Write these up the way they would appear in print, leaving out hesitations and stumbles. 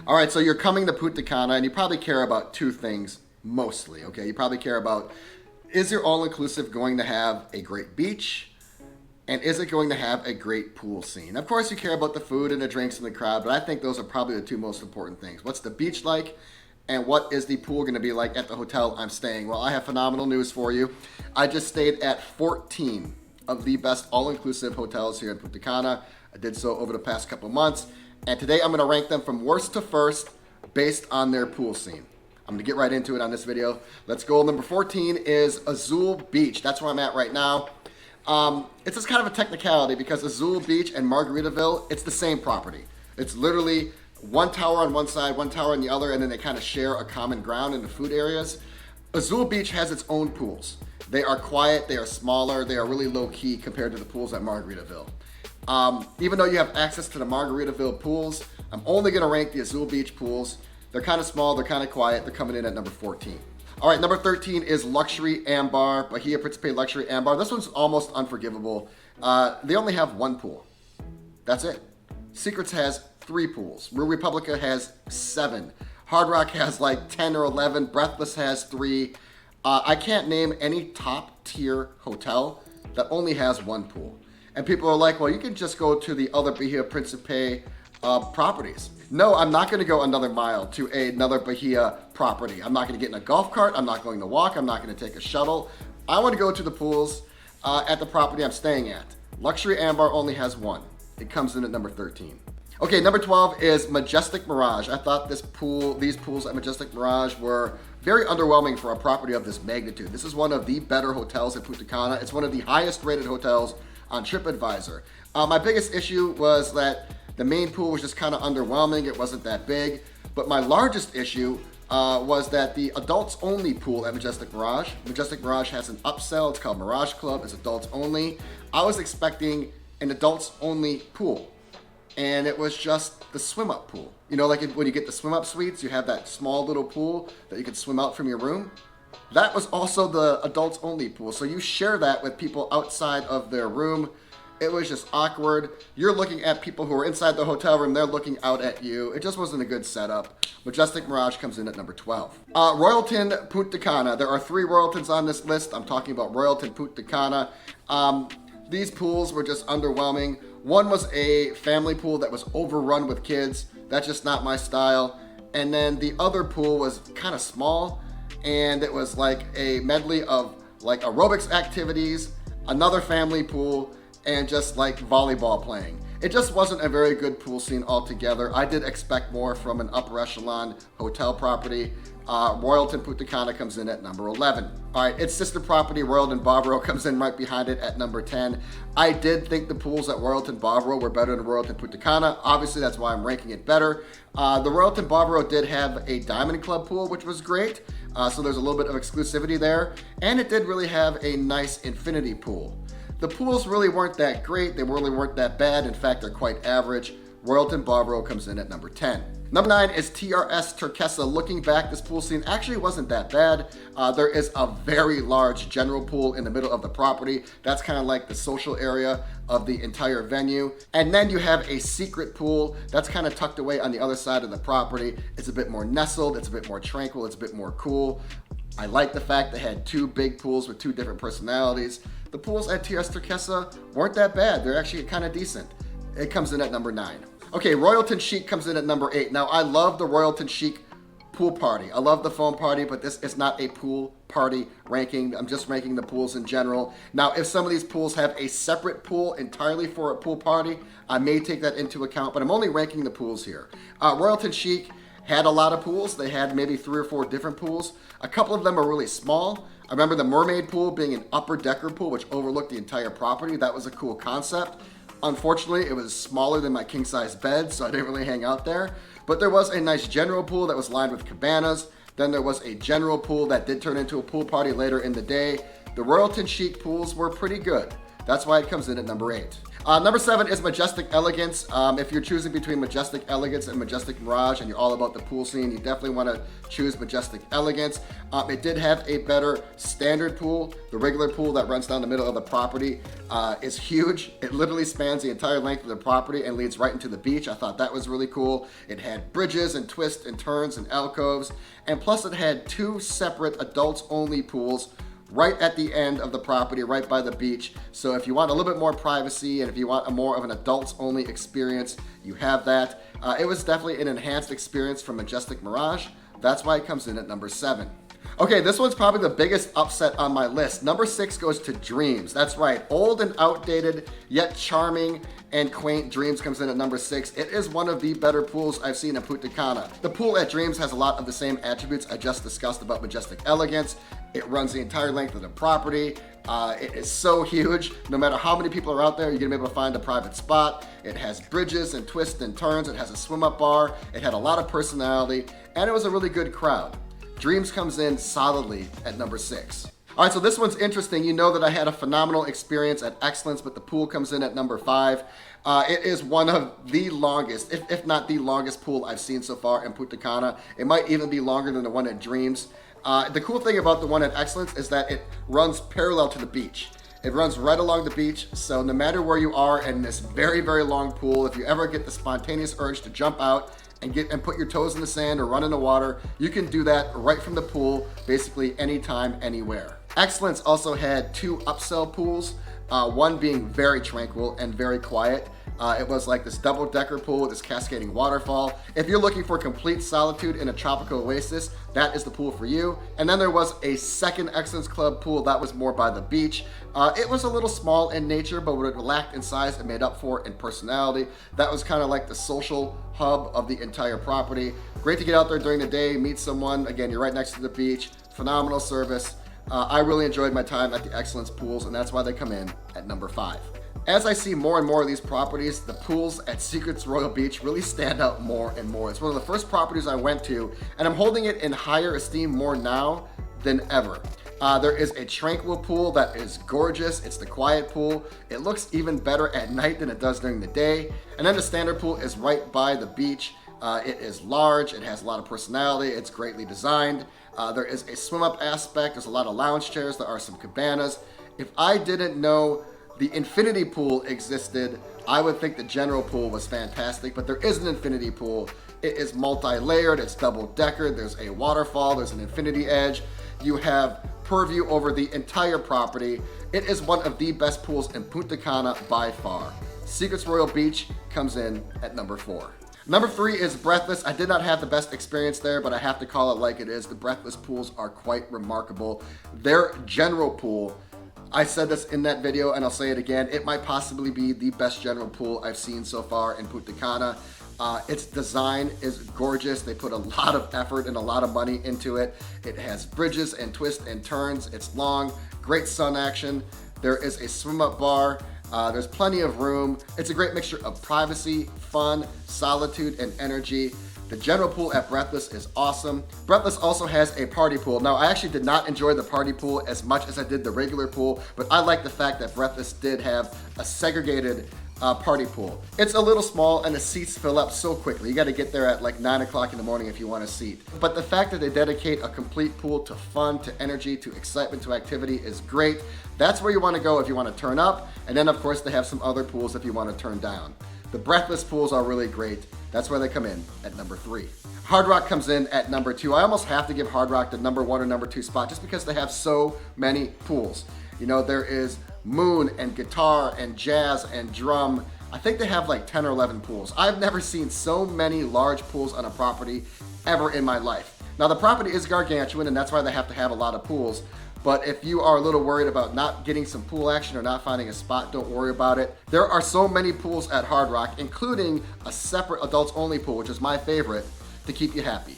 All right, so you're coming to Punta Cana and you probably care about two things mostly, okay? You probably care about, is your all-inclusive going to have a great beach? And is it going to have a great pool scene? Of course, you care about the food and the drinks and the crowd, but I think those are probably the two most important things. What's the beach like? And what is the pool going to be like at the hotel I'm staying? Well, I have phenomenal news for you. I just stayed at 14 of the best all-inclusive hotels here in Punta Cana. I did so over the past couple months. And today I'm going to rank them from worst to first based on their pool scene. I'm going to get right into it on this video. Let's go. Number 14 is Azul Beach. That's where I'm at right now. It's just kind of a technicality because Azul Beach and Margaritaville, it's the same property. It's literally one tower on one side, one tower on the other, and then they kind of share a common ground in the food areas. Azul Beach has its own pools. They are quiet, they are smaller, they are really low key compared to the pools at Margaritaville. Even though you have access to the Margaritaville pools, I'm only going to rank the Azul Beach pools. They're kind of small, they're kind of quiet, they're coming in at number 14. All right, number 13 is Luxury Ambar, Bahia Principe Luxury Ambar. This one's almost unforgivable. They only have one pool. That's it. Secrets has 3 pools. Rio Republica has 7. Hard Rock has like 10 or 11. Breathless has 3. I can't name any top tier hotel that only has 1 pool. And people are like, well, you can just go to the other Bahia Principe properties. No, I'm not going to go another mile to another Bahia property. I'm not going to get in a golf cart. I'm not going to walk. I'm not going to take a shuttle. I want to go to the pools at the property I'm staying at. Luxury Ambar only has 1. It comes in at number 13. Okay, number 12 is Majestic Mirage. I thought these pools at Majestic Mirage were very underwhelming for a property of this magnitude. This is one of the better hotels in Punta Cana. It's one of the highest rated hotels on TripAdvisor. My biggest issue was that the main pool was just kind of underwhelming. It wasn't that big. But my largest issue was that the adults only pool at Majestic Mirage has an Upscale. It's called Mirage Club. It's adults only. I was expecting an adults only pool. And it was just the swim up pool. You know, like when you get the swim up suites, you have that small little pool that you can swim out from your room. That was also the adults only pool. So you share that with people outside of their room. It was just awkward. You're looking at people who are inside the hotel room. They're looking out at you. It just wasn't a good setup. Majestic Mirage comes in at number 12. Royalton, Punta Cana. There are 3 Royaltons on this list. I'm talking about Royalton, Punta Cana. These pools were just underwhelming. One was a family pool that was overrun with kids. That's just not my style. And then the other pool was kind of small, and it was like a medley of like aerobics activities, another family pool, and just like volleyball playing. It just wasn't a very good pool scene altogether. I did expect more from an upper echelon hotel property. Royalton Punta Cana comes in at number 11. All right, its sister property, Royalton Bavaro, comes in right behind it at number 10. I did think the pools at Royalton Bavaro were better than Royalton Punta Cana. Obviously, that's why I'm ranking it better. The Royalton Bavaro did have a Diamond Club pool, which was great. So there's a little bit of exclusivity there. And it did really have a nice infinity pool. The pools really weren't that great. They really weren't that bad. In fact, they're quite average. Royalton Bavaro comes in at number 10. Number 9 is TRS Turquesa. Looking back, this pool scene actually wasn't that bad. There is a very large general pool in the middle of the property. That's kind of like the social area of the entire venue. And then you have a secret pool that's kind of tucked away on the other side of the property. It's a bit more nestled, it's a bit more tranquil, it's a bit more cool. I like the fact they had 2 big pools with 2 different personalities. The pools at TRS Turquesa weren't that bad. They're actually kind of decent. It comes in at number 9. Okay, Royalton Chic comes in at number 8. Now, I love the Royalton Chic pool party. I love the foam party, but this is not a pool party ranking. I'm just ranking the pools in general. Now, if some of these pools have a separate pool entirely for a pool party, I may take that into account, but I'm only ranking the pools here. Royalton Chic had a lot of pools. They had maybe 3 or 4 different pools. A couple of them are really small. I remember the Mermaid pool being an upper decker pool, which overlooked the entire property. That was a cool concept. Unfortunately, it was smaller than my king-size bed, so I didn't really hang out there. But there was a nice general pool that was lined with cabanas. Then there was a general pool that did turn into a pool party later in the day. The Royalton Chic pools were pretty good. That's why it comes in at number 8. Number 7 is Majestic Elegance. If you're choosing between Majestic Elegance and Majestic Mirage and you're all about the pool scene, you definitely want to choose Majestic Elegance. It did have a better standard pool. The regular pool that runs down the middle of the property is huge. It literally spans the entire length of the property and leads right into the beach. I thought that was really cool. It had bridges and twists and turns and alcoves. And plus it had 2 separate adults only pools right at the end of the property, right by the beach. So if you want a little bit more privacy and if you want a more of an adults only experience, you have that. It was definitely an enhanced experience from Majestic Mirage. That's why it comes in at number 7. Okay, this one's probably the biggest upset on my list. Number 6 goes to Dreams. That's right, old and outdated, yet charming and quaint. Dreams comes in at number 6. It is one of the better pools I've seen in Punta Cana. The pool at Dreams has a lot of the same attributes I just discussed about Majestic Elegance. It runs the entire length of the property. It is so huge. No matter how many people are out there, you're gonna be able to find a private spot. It has bridges and twists and turns. It has a swim-up bar. It had a lot of personality, and it was a really good crowd. Dreams comes in solidly at number 6. All right, so this one's interesting. You know that I had a phenomenal experience at Excellence, but the pool comes in at number 5. It is one of the longest, if not the longest pool I've seen so far in Punta Cana. It might even be longer than the one at Dreams. The cool thing about the one at Excellence is that it runs parallel to the beach. It runs right along the beach, so no matter where you are in this very, very long pool, if you ever get the spontaneous urge to jump out and put your toes in the sand or run in the water, you can do that right from the pool, basically anytime, anywhere. Excellence also had 2 upsell pools, one being very tranquil and very quiet. It was like this double-decker pool with this cascading waterfall. If you're looking for complete solitude in a tropical oasis, that is the pool for you. And then there was a second Excellence Club pool that was more by the beach. It was a little small in nature, but what it lacked in size, it made up for in personality. That was kind of like the social hub of the entire property. Great to get out there during the day, meet someone. Again, you're right next to the beach. Phenomenal service. I really enjoyed my time at the Excellence pools, and that's why they come in at number 5. As I see more and more of these properties, the pools at Secrets Royal Beach really stand out more and more. It's one of the first properties I went to, and I'm holding it in higher esteem more now than ever. There is a tranquil pool that is gorgeous. It's the quiet pool. It looks even better at night than it does during the day. And then the standard pool is right by the beach. It is large. It has a lot of personality. It's greatly designed. There is a swim-up aspect. There's a lot of lounge chairs. There are some cabanas. If I didn't know the infinity pool existed, I would think the general pool was fantastic, but there is an infinity pool. It is multi-layered, it's double-decker, there's a waterfall, there's an infinity edge. You have purview over the entire property. It is one of the best pools in Punta Cana by far. Secrets Royal Beach comes in at number 4. Number 3 is Breathless. I did not have the best experience there, but I have to call it like it is. The Breathless pools are quite remarkable. Their general pool, I said this in that video and I'll say it again, it might possibly be the best general pool I've seen so far in Punta Cana. Its design is gorgeous. They put a lot of effort and a lot of money into it. It has bridges and twists and turns. It's long, great sun action. There is a swim-up bar. There's plenty of room. It's a great mixture of privacy, fun, solitude, and energy. The general pool at Breathless is awesome. Breathless also has a party pool. Now, I actually did not enjoy the party pool as much as I did the regular pool, but I like the fact that Breathless did have a segregated party pool. It's a little small and the seats fill up so quickly. You gotta get there at like 9 o'clock in the morning if you want a seat. But the fact that they dedicate a complete pool to fun, to energy, to excitement, to activity is great. That's where you wanna go if you wanna turn up. And then of course they have some other pools if you wanna turn down. The Breathless pools are really great. That's where they come in at number 3. Hard Rock comes in at number 2. I almost have to give Hard Rock the number 1 or number 2 spot just because they have so many pools. You know, there is Moon and guitar and jazz and drum. I think they have like 10 or 11 pools. I've never seen so many large pools on a property ever in my life. Now the property is gargantuan and that's why they have to have a lot of pools. But if you are a little worried about not getting some pool action or not finding a spot, don't worry about it. There are so many pools at Hard Rock, including a separate adults only pool, which is my favorite, to keep you happy.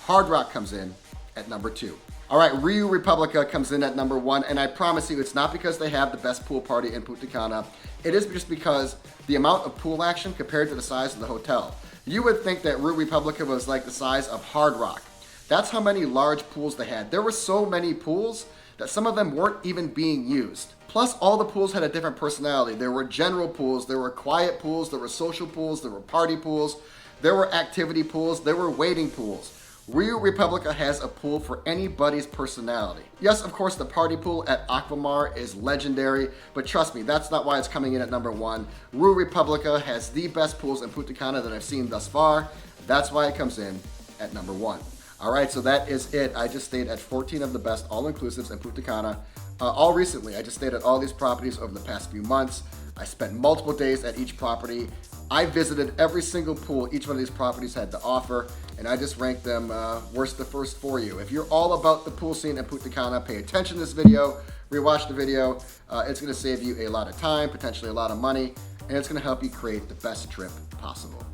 Hard Rock comes in at number 2. All right, Rio Republica comes in at number 1, and I promise you it's not because they have the best pool party in Punta Cana. It is just because the amount of pool action compared to the size of the hotel. You would think that Rio Republica was like the size of Hard Rock. That's how many large pools they had. There were so many pools that some of them weren't even being used. Plus, all the pools had a different personality. There were general pools, there were quiet pools, there were social pools, there were party pools, there were activity pools, there were waiting pools. Rio Republica has a pool for anybody's personality. Yes, of course, the party pool at Aquamar is legendary, but trust me, that's not why it's coming in at number 1. Rio Republica has the best pools in Punta Cana that I've seen thus far. That's why it comes in at number 1. All right, so that is it. I just stayed at 14 of the best all-inclusives in Punta Cana. All recently, I just stayed at all these properties over the past few months. I spent multiple days at each property. I visited every single pool each one of these properties had to offer, and I just ranked them worst to first for you. If you're all about the pool scene in Punta Cana, pay attention to this video, rewatch the video. It's gonna save you a lot of time, potentially a lot of money, and it's gonna help you create the best trip possible.